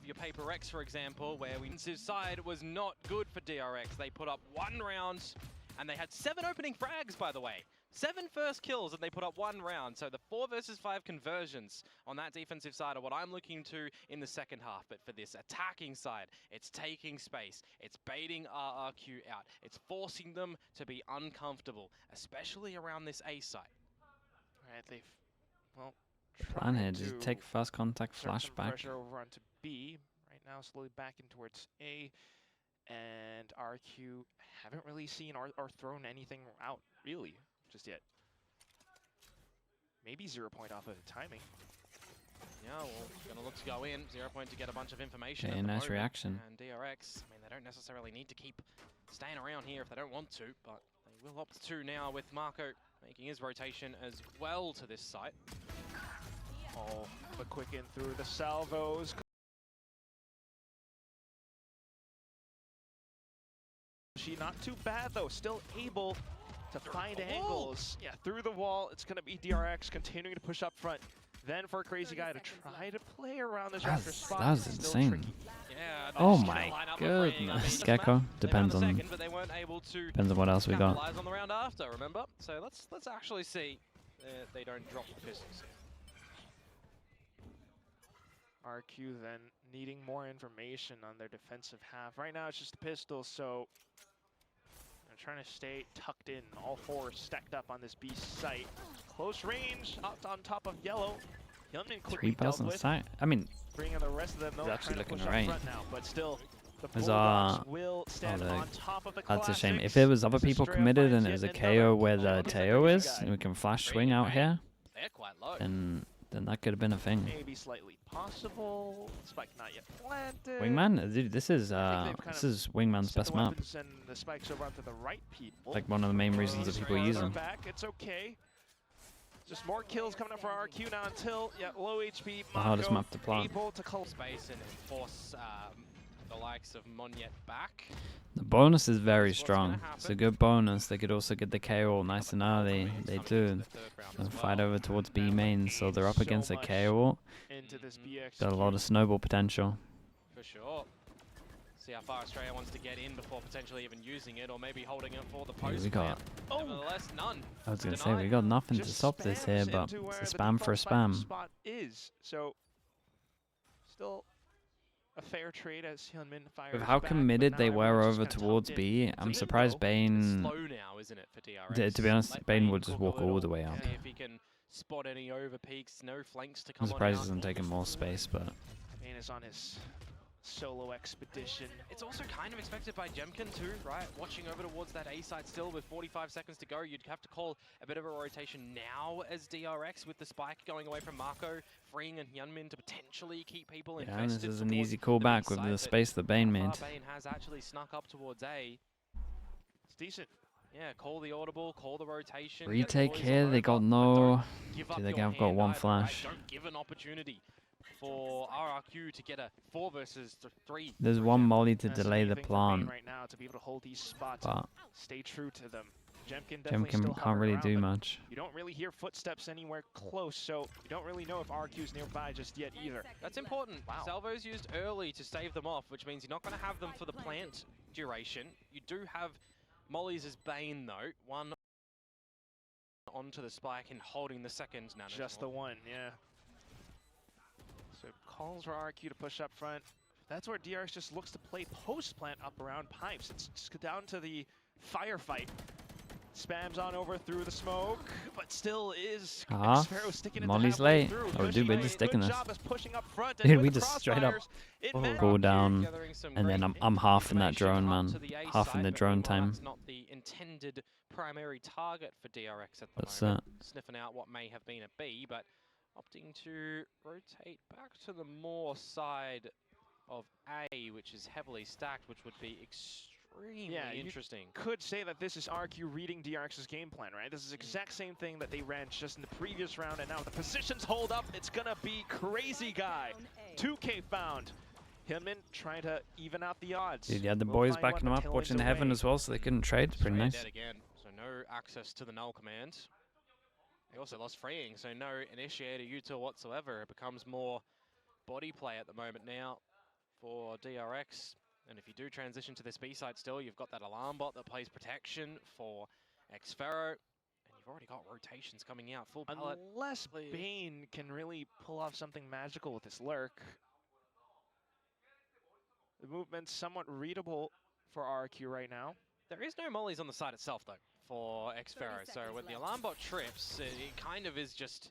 your Paper X, for example, where defensive side was not good for DRX. They put up 1 round, and they had 7 opening frags, by the way. 7 first kills, and they put up 1 round. So the 4 versus 5 conversions on that defensive side are what I'm looking to in the second half. But for this attacking side, it's taking space. It's baiting RRQ out. It's forcing them to be uncomfortable, especially around this A site. All right, they've, well, Plan here, just take first contact, flashback. Pressure over onto B. Right now, slowly backing towards A. And RQ haven't really seen or thrown anything out, really, just yet. Maybe 0 point off of the timing. Yeah, well, gonna look to go in. 0 point to get a bunch of information. Okay, nice reaction. And DRX, I mean, they don't necessarily need to keep staying around here if they don't want to, but they will opt to now with Marco making his rotation as well to this site. Oh, the quick in through the salvos. She not too bad though, still able to find angles. Yeah, through the wall. It's gonna be DRX continuing to push up front. Then for a crazy guy to try to play around this after spot. That was insane. Yeah, oh my goodness. Gecko depends on what else we got. On the round after, remember? So let's actually see they don't drop the pistols. RQ then needing more information on their defensive half. Right now it's just the pistols, so they're trying to stay tucked in. All 4 stacked up on this B site. Close range, up on top of yellow. Hyunmin quickly dealt with. Sight. I mean, bringing the rest of them though, actually looking right now, but still, the Bulldogs will stand on top of the that's a shame. If it was other people committed and it was a KO where the Teo is, and we can flash swing out here, then that could have been a thing. Maybe slightly possible. Spike not yet planted. Wingman, dude, this is Wingman's best map. And the spikes over onto the right people. Like one of the main reasons that people use them. Back. It's okay. Just more kills coming up for RQ now until low HP. The hardest map to plant. Able to call space and force the likes of Monyet back. The bonus is very strong. It's a good bonus. They could also get the KO nice and early. They do. And fight over towards B main, so they're up against a KO. Got a lot of snowball potential. For sure. See how far Australia wants to get in before potentially even using it, or maybe holding it for the post. We got. Nevertheless, none. I was gonna say we got nothing to stop this here, but it's a spam for a spam. Spot is so still a fair trade as Hyunmin fires. With how committed they were over towards B, I'm surprised Bane. Slow now, isn't it, for DRX? To be honest, Bane would just walk all the way up. If he can spot any over peaks, no flanks to come. I'm surprised he hasn't taken more space, but. Bane is on his solo expedition. It's also kind of expected by Jemkin too, right? Watching over towards that A side still with 45 seconds to go, you'd have to call a bit of a rotation now as DRX with the spike going away from Marco, freeing and Hyunmin to potentially keep people invested. This is an easy callback with the space that Bane made. Bane has actually snuck up towards A. It's decent. Yeah, call the audible, call the rotation. Retake here, they got no. They have got one flash. Don't give an opportunity for RRQ to get a 4 versus 3. There's one molly to delay the plant. Right now to be able to hold these spots, but stay true to them. Jemkin can't really do much. You don't really hear footsteps anywhere close, so you don't really know if RQ's nearby just yet either. That's important. Wow. Salvo's used early to stave them off, which means you're not going to have them for the plant duration. You do have mollies as Bane though. One onto the spike and holding the second now. Just the one, yeah. So calls for RQ to push up front. That's where DRX just looks to play post-plant up around pipes. It's just down to the firefight. Spams on over through the smoke, but still is Sparrow sticking it. Molly's late. Oh, dude, we're just sticking this. Dude, we just straight up go down, and then I'm half in that drone, man. Half in the drone time. That's not the intended primary target for DRX at the moment. Sniffing out what may have been a B, but opting to rotate back to the more side of A, which is heavily stacked, which would be extremely interesting. You could say that this is RQ reading DRX's game plan, right? This is the exact same thing that they ran just in the previous round, and now the positions hold up. It's gonna be crazy guy. 2K found. Hyunmin trying to even out the odds. Dude, you had the boys backing them up, watching heaven as well, so they couldn't trade. Pretty nice. Dead again, so no access to the null command. They also lost freeing, so no initiator util whatsoever. It becomes more body play at the moment now. for DRX. And if you do transition to this B side still, you've got that alarm bot that plays protection for Xfero. And you've already got rotations coming out, full pallet. Unless Bane can really pull off something magical with his lurk. The movement's somewhat readable for RRQ right now. There is no mollies on the side itself, though, for Xfero. So when the alarm bot trips, it kind of is just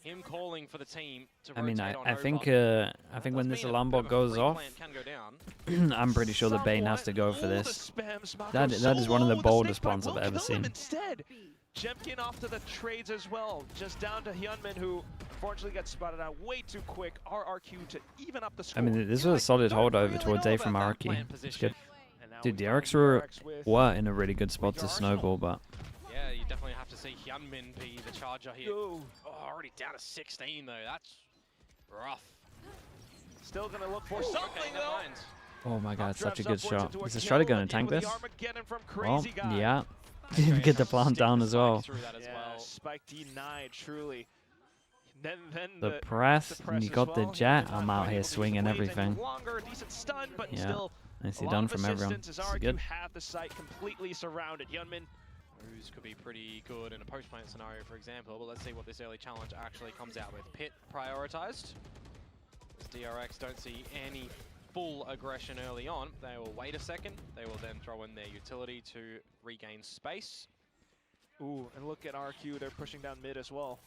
him calling for the team to rotate on I think when this alarm bot goes off, I'm pretty sure the Bane has to go for this. That is one of the boldest spawns I've ever seen. Instead, gen.g off to the trades as well, just down to Hyunmin, who unfortunately got spotted out way too quick. RRQ to even up the score. I mean, this was a solid hold over towards A from RRQ. It's good. Dude, DRX were in a really good spot to snowball, but... Yeah, you definitely have to see Hyunmin be the charger here. Oh, already down to 16, though. That's rough. Still going to look for something, though. Oh my god, such a good shot. Is the Strider going to tank this? Oh, yeah. Get the plant down as well. Yeah, Spike denied, truly. Then the press, and you got the jet. I'm out here swinging everything. Yeah, nicely done from everyone. This is good. Have the site completely surrounded. Hyunmin. Ruse could be pretty good in a post-plant scenario, for example, but let's see what this early challenge actually comes out with. Pit prioritized. As DRX don't see any full aggression early on, they will wait a second. They will then throw in their utility to regain space. Ooh, and look at RQ, they're pushing down mid as well.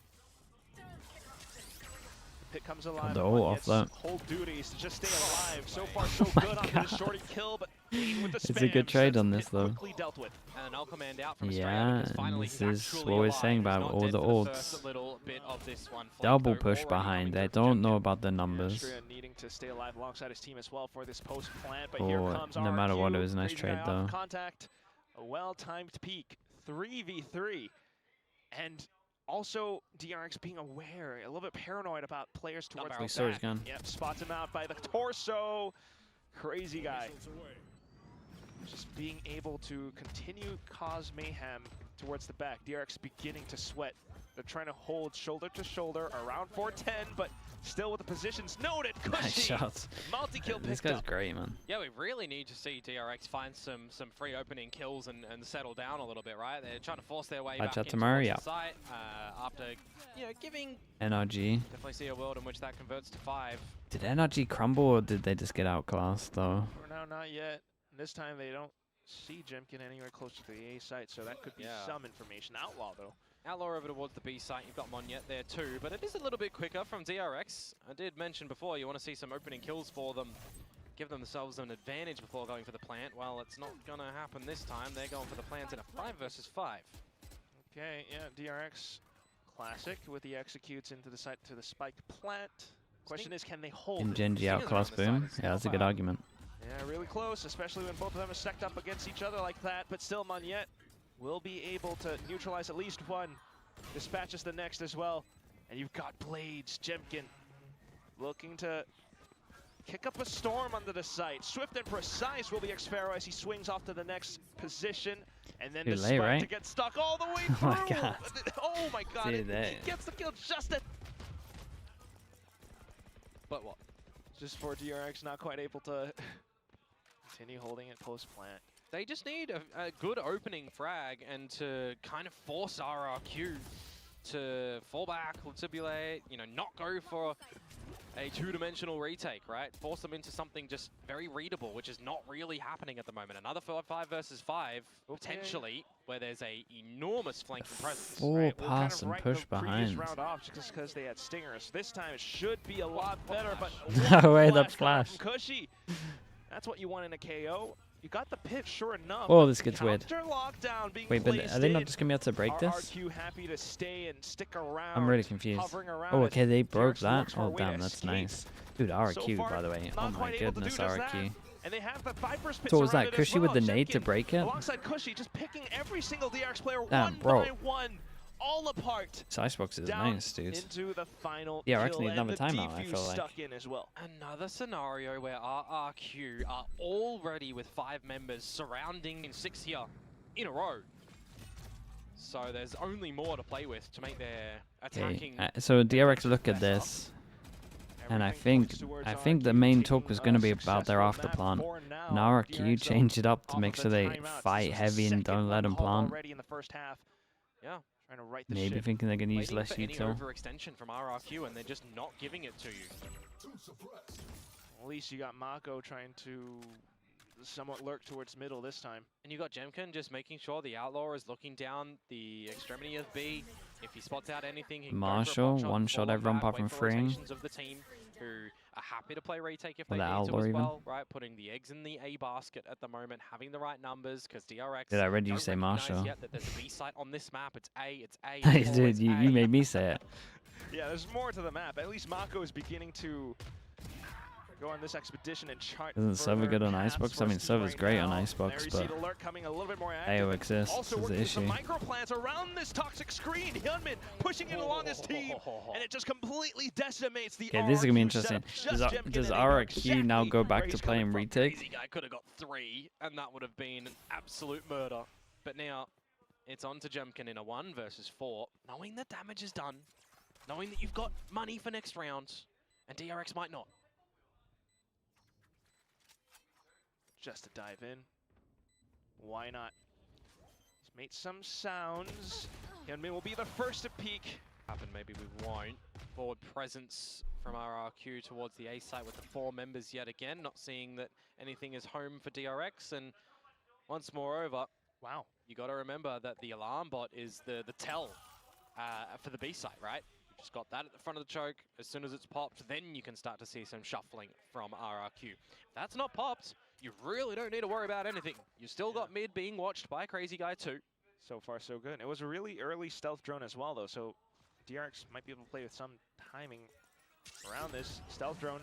Pit comes alive. The ult off that. Whole duty is to just stay alive. So far, so good on the shorty kill, but with the it's a good trade on this though. Dealt with. And an ult command out from yeah, and this is what we're saying about all the ults. Double push behind. They don't know about the numbers. Needing to stay alive alongside his team as well for this post plant, but oh, here comes no matter what, it was a nice trade though. Contact, a well-timed peek, 3v3, and also, DRX being aware, a little bit paranoid about players towards the back. Gun. Yep, spots him out by the torso. Crazy guy. Just being able to continue cause mayhem towards the back. DRX beginning to sweat. They're trying to hold shoulder to shoulder around 410, but still with the positions noted. Nice shots. Multi-kill This guy's great, man. Yeah, we really need to see DRX find some free opening kills and settle down a little bit, right? They're trying to force their way back into the site after, giving... NRG. Definitely see a world in which that converts to 5. Did NRG crumble or did they just get outclassed, though? For now, not yet. This time they don't see gen.g anywhere close to the A site, so that could be some information. Outlaw, though. Outlaw over towards the B site. You've got Monyet there too, but it is a little bit quicker from DRX. I did mention before you want to see some opening kills for them, give themselves an advantage before going for the plant. Well, it's not going to happen this time. They're going for the plant in a 5 versus 5. Okay, yeah, DRX classic with the executes into the site to the spiked plant. Question is, can they hold in gen.g outclass boom? Yeah, that's a good argument. Yeah, really close, especially when both of them are stacked up against each other like that, but still Monyet will be able to neutralize at least one. Dispatches the next as well. And you've got Blades, gen.g looking to kick up a storm under the site. Swift and precise will be Xfero as he swings off to the next position. And then the spike to get stuck all the way through. Oh my god. Oh my god, he gets the kill just at... But what? Just for DRX not quite able to continue holding it post-plant. They just need a good opening frag and to kind of force RRQ to fall back, labulate, not go for a two-dimensional retake, right? Force them into something just very readable, which is not really happening at the moment. Another 5 versus 5, potentially, where there's a enormous flanking presence. Full pass and push behind. Round off just because they had stingers. This time it should be a lot better, but no way, the flash. Cushy. That's what you want in a KO. You got the pit, sure enough. Oh, this gets weird. Wait, but are they not just going to be able to break this? RRQ happy to stay and stick around. I'm really confused. Oh, okay, they broke that. Oh, damn, that's nice. Dude, RRQ, by the way. Oh my goodness, RRQ. And they have the Viper's pit. So what was that, Cushy with the nade to break it? Alongside Cushy, just picking every single DRX player one by one. All apart. This icebox is nice, dude. Into the final DRX need another timeout, I feel like. Stuck in as well. Another scenario where RRQ are already with 5 members surrounding in 6 here in a row. So there's only more to play with to make their attacking. So DRX look at this. And I think the main talk was going to be about their after plant. And RRQ changed it up to make sure they fight heavy and don't let them plant. Yeah. Maybe thinking they're going to use less util. Overextension from RRQ and they're just not giving it to you. At least you got Mako trying to somewhat lurk towards middle this time. And you got Jemkin just making sure the Outlaw is looking down the extremity of B. If he spots out anything, he can Marshall, one shot everyone apart from freeing. Of the team who are happy to play retake if Or they the need Outlaw to as even. well, right? Putting the eggs in the A basket at the moment, having the right numbers, because DRX Did I read you say Marshall? Yet that there's a B site on this map. It's A, it's A. Dude, you made me say it. Yeah, there's more to the map. At least Mako is beginning to go on this expedition and chart. Isn't Server good on Icebox? I mean, Server's great on Icebox, but AO exists is the issue. Microplants around this toxic screen. Hyunmin pushing it along his team, and it just completely decimates the. Okay, this is gonna be interesting. Does RRQ now go back to playing retake? Crazy guy could have got 3, and that would have been an absolute murder. But now it's on to Jemkin in a 1 versus 4, knowing the damage is done, knowing that you've got money for next round, and DRX might not. Just to dive in. Why not? He's made some sounds. Hyunmin will be the first to peek. Maybe we won't. Forward presence from RRQ towards the A site with the 4 members yet again. Not seeing that anything is home for DRX. And once moreover, wow, you got to remember that the alarm bot is the tell for the B site, right? You just got that at the front of the choke. As soon as it's popped, then you can start to see some shuffling from RRQ. If that's not popped, you really don't need to worry about anything. You still got mid being watched by Crazy Guy too. So far, so good. It was a really early stealth drone as well, though, so DRX might be able to play with some timing around this stealth drone,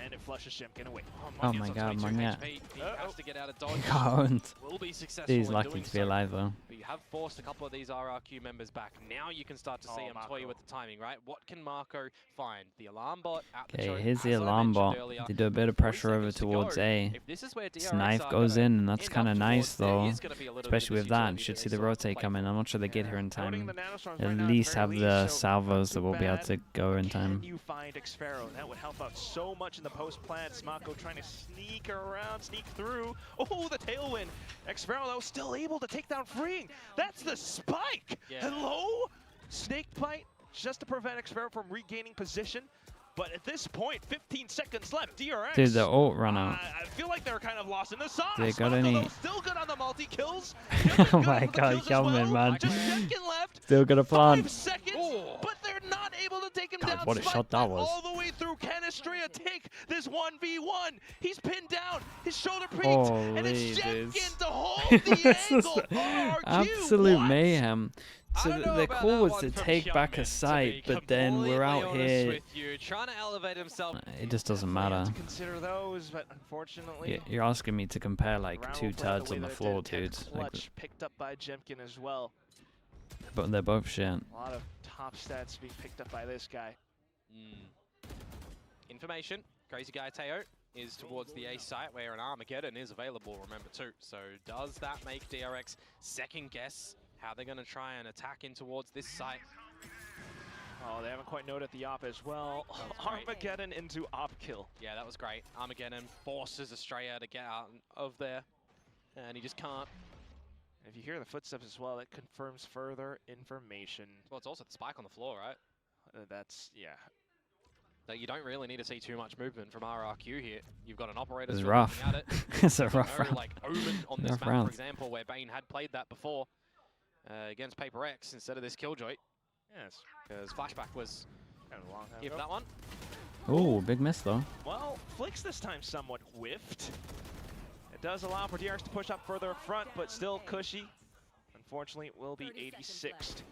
and it flushes Jemkin away. Oh my god, Manya. He has to get out of dodge. Can't. Will be successful. He's lucky to be alive though. But you have forced a couple of these RRQ members back. Now you can start to see him toy with the timing, right? What can Mako find? The alarm bot out the choke. Okay, here's the alarm bot. They do a bit of pressure over towards A. His knife goes in, and that's kind of nice though. Especially with that, should see the rotate coming. I'm not sure they get here in time. At least have the salvos that will be able to go in time. You find Xpharaoh. That would help out so much in the post plant. Mako trying to sneak around, sneak through. Oh, the tailwind. Xpharaoh though still able to take down freeing. That's the spike. Hello? Snake bite just to prevent Xpharaoh from regaining position. But at this point, 15 seconds left. DRX. Dude, the ult run out. I feel like they're kind of lost in the sauce. They got any? Still good on the multi kills. Oh my god, Hyunmin, man. Just Jemkin left. Still got a plan. 5 seconds, but they're not able to take him down. What a shot that was. All the way through. Can Estrella take this 1v1? He's pinned down. His shoulder peaked. Holy and it's dude. Jemkin to hold the angle. RRQ, Absolute mayhem. So the call call was to take back a site, but then we're out here. Trying to elevate himself. It just doesn't matter. Consider those, but unfortunately, You're asking me to compare like 2 turds on the floor, dude. Like, picked up by Jemkin as well. but they're both shit. A lot of top stats being picked up by this guy. Information. Crazy Guy Teo is towards the A site where an Armageddon is available, remember too. So does that make DRX second guess how they're going to try and attack in towards this site? Oh, they haven't quite noted the op as well. Armageddon into op kill. Yeah, that was great. Armageddon forces Estrella to get out of there, and he just can't. If you hear the footsteps as well, it confirms further information. Well, it's also the spike on the floor, right? That's, yeah. Like, you don't really need to see too much movement from RRQ here. You've got an operator It's still rough. looking at it. It's a rough round. Like Omen on this map, for example, where Bane had played that before against Paper X instead of this Killjoy. Yes. Because Flashback was kind of a long time give ago. that one. Ooh, big miss though. Well, Flicks this time somewhat whiffed. It does allow for DRX to push up further up front, but still cushy. Unfortunately, it will be 86th.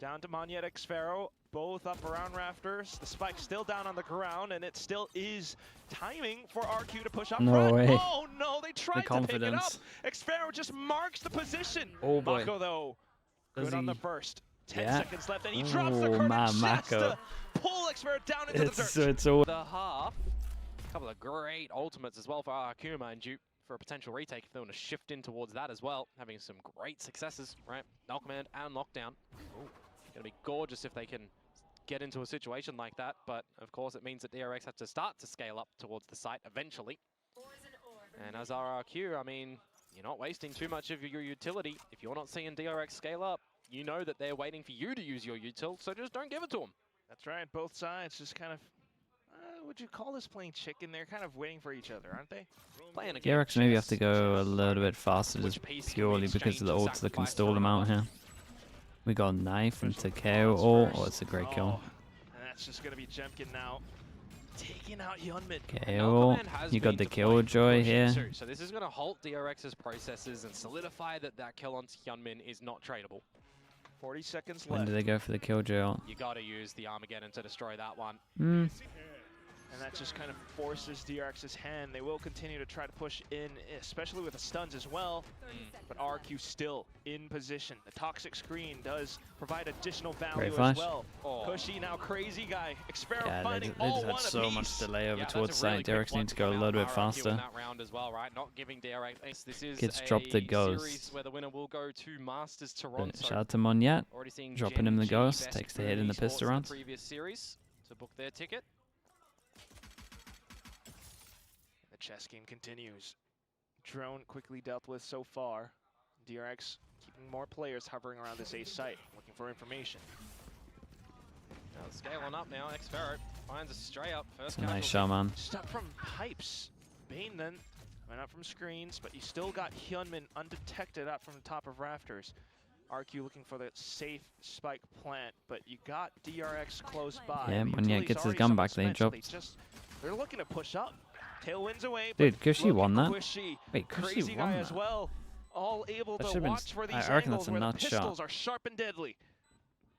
Down to Manya and Xpharaoh, both up around rafters. The spike still down on the ground, and it still is timing for RQ to push up front. No way. Oh no, they tried to pick it up. Xpharaoh just marks the position. Oh boy. Mako though, good on the first. 10 Yeah. seconds left, and he drops the curtain just Mako. to pull Xpharaoh down into the dirt. It's all The half. A couple of great ultimates as well for RRQ, mind you, for a potential retake if they want to shift in towards that as well. Having some great successes, right? Null command and lockdown. Gonna be gorgeous if they can get into a situation like that, but of course it means that DRX has to start to scale up towards the site eventually. And as RRQ, I mean, you're not wasting too much of your utility. If you're not seeing DRX scale up, you know that they're waiting for you to use your util, so just don't give it to them. That's right, both sides just kind of, would you call this playing chicken? They're kind of waiting for each other, aren't they? Playing a game DRX maybe have to go a little bit faster just purely because of the ults that can stall them out here. We got a knife into KO ult. Oh, it's a great kill. And that's just going to be gen.g now. Taking out Hyunmin. KO ult. You got the Killjoy here. So this is going to halt DRX's processes and solidify that that kill on Hyunmin is not tradable. 40 seconds left. When do they go for the Killjoy ult? You got to use the Armageddon to destroy that one. And that just kind of forces DRX's hand. They will continue to try to push in, especially with the stuns as well. But RRQ still in position. The toxic screen does provide additional value as well. Pushy now, crazy guy. Experiment finding they just had so much delay over towards site. DRX needs to go a little bit faster. That round as well, right? Not giving DRX. This is Gets dropped the ghost. Where the winner will go to Masters Toronto. Shout out to Monyet. Dropping him the ghost. Takes the hit in the pistol round. Previous series to book their ticket. The chess game continues. Drone quickly dealt with so far. DRX keeping more players hovering around this A site, looking for information. Now scaling up now, Xferro finds a stray up. First nice shot, man. Stop from pipes. Bane then went out from screens, but you still got Hyunmin undetected up from the top of rafters. RQ looking for the safe spike plant, but you got DRX close by. Yeah, Monyet gets his gun back, they dropped. They're looking to push up. Tailwinds away. Dude, Cushy won that. Wait, Cushy won that? As well. All able that to watch for these I reckon angles that's a where the nut pistols shot. are sharp and deadly.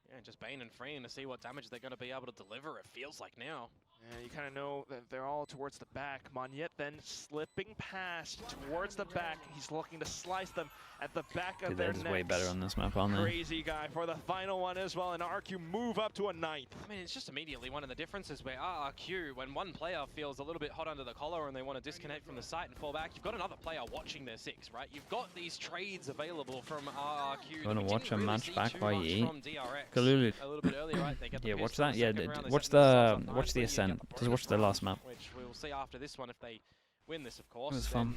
Yeah, and just Bane and freeing to see what damage they're going to be able to deliver, it feels like now. And you kind of know that they're all towards the back. Monyet then slipping past towards the back. He's looking to slice them at the back of their necks. They're way better on this map, aren't they? Crazy guy for the final one as well, and RRQ move up to a 9th. I mean, it's just immediately one of the differences where RRQ, when one player feels a little bit hot under the collar and they want to disconnect from the site and fall back, you've got another player watching their 6, right? You've got these trades available from RRQ. You want to watch a match back while you eat? Kalulu. A little bit earlier, right? They get the watch that. Yeah, watch the ascent. Just watch the last map. Which we'll see after this one if they win this, of course. It was fun.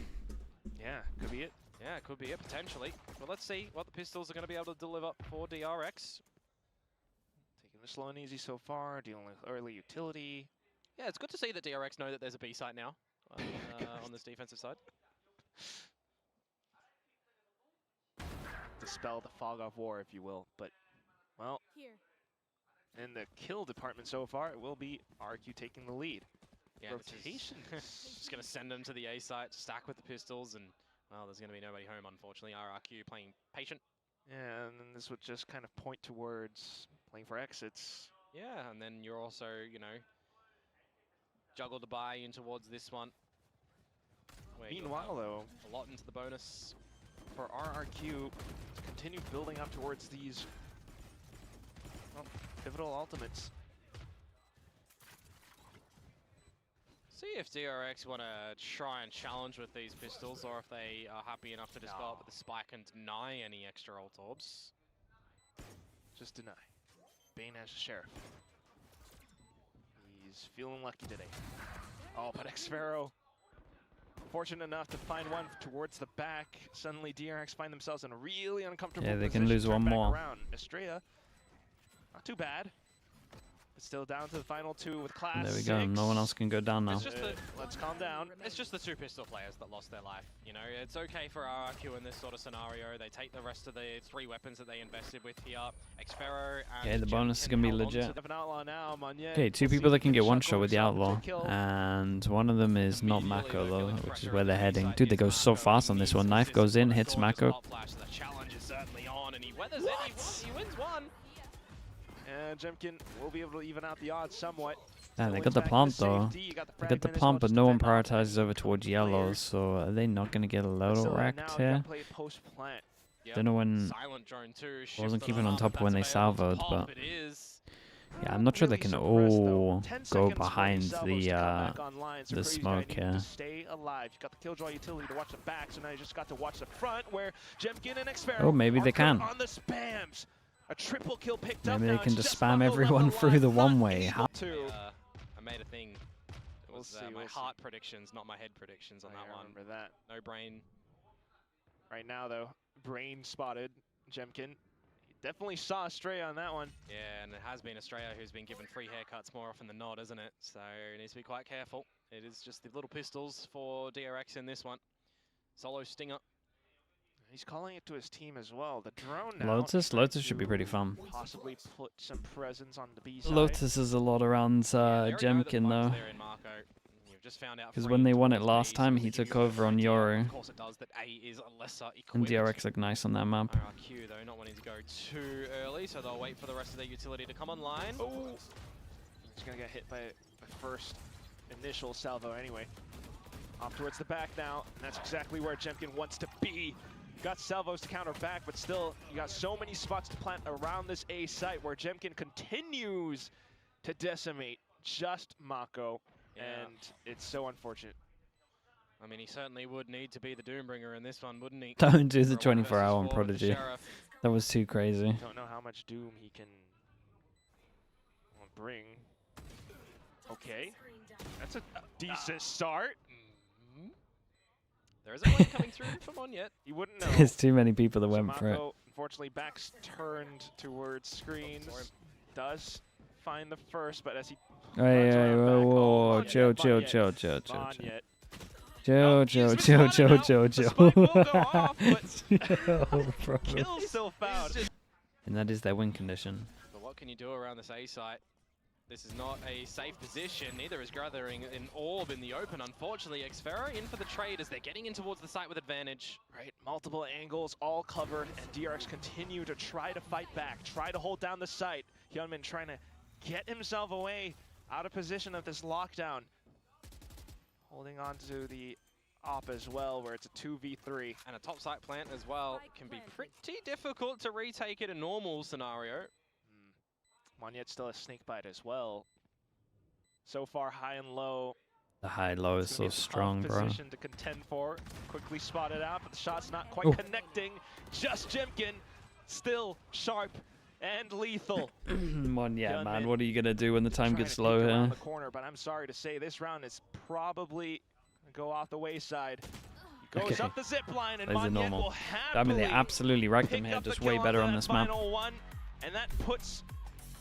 Yeah, could be it. Yeah, it could be it, potentially. But let's see what the pistols are going to be able to deliver for DRX. Taking it slow and easy so far, dealing with early utility. Yeah, it's good to see that DRX know that there's a B site now on this defensive side. Dispel the fog of war, if you will. But, well, in the kill department so far, it will be RQ taking the lead. Yeah, rotation. Just going to send them to the A site, stack with the pistols, and, well, there's going to be nobody home, unfortunately. RRQ playing patient. Yeah, and then this would just kind of point towards playing for exits. Yeah, and then you're also, you know, juggle the buy in towards this one. Meanwhile, though, a lot into the bonus. For RRQ to continue building up towards these, well, pivotal ultimates. See if DRX want to try and challenge with these pistols, or if they are happy enough to just go up with the spike and deny any extra ult orbs. Just deny. Bane as a sheriff. He's feeling lucky today. Oh, but Xferro, fortunate enough to find one towards the back. Suddenly DRX find themselves in a really uncomfortable position. Yeah, they can lose one more. Estrella, not too bad. But still down to the final 2 with class. There we go. No one else can go down now. Let's calm down. It's just the 2 pistol players that lost their life. You know, it's okay for RRQ in this sort of scenario. They take the rest of the 3 weapons that they invested with here. Xferro and yeah, the bonus is going to be legit. Now, okay, 2 people that can get 1 shot with the Outlaw. And one of them is not Mako, though, which is where they're heading. Dude, they go so fast on this one. Knife goes in, hits Mako. The challenge is certainly on, and he weathers it. He wins one. And gen.g will be able to even out the odds somewhat. Yeah, they got the plant though. They got the plant, but no one prioritizes over towards yellows, so are they not going to get a little wrecked here? Don't know when. I wasn't keeping on top of when they salvoed, but yeah, I'm not sure they can all go behind the smoke here. Stay alive. You got the Killjoy utility to watch the back, so now you just got to watch the front where gen.g and Xferro oh, maybe they can. on the spams. A triple kill picked up. Maybe now they can it's just spam Mako everyone left through the alive, not one-way. able to. I made a thing. It was my heart predictions, not my head predictions on that one. Remember that. No brain. Right now, though, brain spotted Jemkin. He definitely saw Estrella on that one. Yeah, and it has been Estrella who's been given free haircuts more often than not, isn't it? So he needs to be quite careful. It is just the little pistols for DRX in this one. Solo stinger. He's calling it to his team as well. The drone now. Lotus should be pretty fun. Possibly put some presence on the B side. Lotus is a lot around Jemkin though. Because when they won it last time, he took over on Yoru. Of course it does, that A is lesser equipped. And DRX looked nice on that map. RRQ though, not wanting to go too early, so they'll wait for the rest of their utility to come online. Oh! He's gonna get hit by the first initial salvo anyway. Off towards the back now, and that's exactly where Jemkin wants to be. Got salvos to counter back, but still, you got so many spots to plant around this A site where Jemkin continues to decimate just Mako, and it's so unfortunate. I mean, he certainly would need to be the Doombringer in this one, wouldn't he? Don't do the 24-hour on Prodigy. That was too crazy. Don't know how much Doom he can bring. Okay, that's a decent start. There isn't one coming through from on yet. You wouldn't know. There's too many people that went for it. Unfortunately, back's turned towards screens. Does find the first, but as he whoa, chill. Chill. Kill still found. And that is their win condition. But what can you do around this A site? This is not a safe position. Neither is gathering an orb in the open. Unfortunately, Xfera in for the trade as they're getting in towards the site with advantage. Right, multiple angles, all covered, and DRX continue to try to fight back, try to hold down the site. Hyunmin trying to get himself away out of position of this lockdown. Holding on to the op as well, where it's a 2v3. And a top site plant as well can be pretty difficult to retake in a normal scenario. Monyet still a snake bite as well. So far, high and low. The high-low is so strong, bro. Position to contend for. Quickly spotted out, but the shot's not quite connecting. Just Jemkin, still sharp and lethal. Monyet, man, what are you gonna do when the time gets low here? The corner, but I'm sorry to say, this round is probably gonna go off the wayside. He goes up the zip line, and Monyet will happily I mean, they absolutely wrecked him here, just way better on this map. And that puts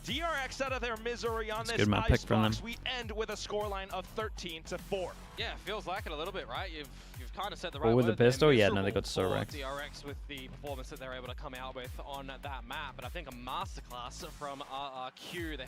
DRX out of their misery on this good map pick from them. We end with a scoreline of 13-4. Yeah, feels like it a little bit, right? You've kind of said the right word. With the pistol, yeah, no, they got so wrecked. DRX with the performance that they're able to come out with on that map, but I think a masterclass from RRQ. They